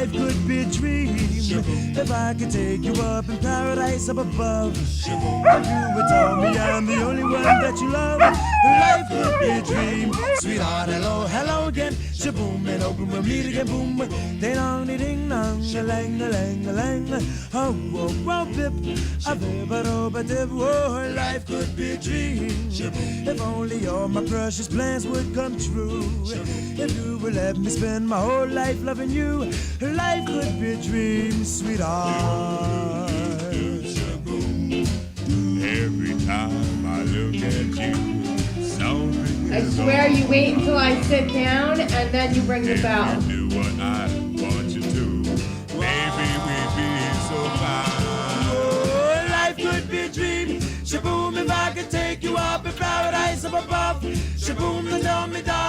life could be a dream. If I could take you up in paradise up above, if you would tell me I'm the only one that you love, life could be a dream. Sweetheart, hello, hello again. Shaboom and open, we'll meet again. Boom, ding dong, ding dong, a lang, a lang, a lang. Oh, oh, oh, pip, a bip, a do, a dip. Oh, life could be a dream. If only all my precious plans would come true. If you would let me spend my whole life loving you, life could be a dream, sweetheart. Every time I look at you, something I swear you wait until I sit down and then you ring the bell. do what I want you to. Maybe we'd be so fine. Oh, life could be a dream. Shaboom, if I could take you up in paradise up above. Shaboom, tell me, darling.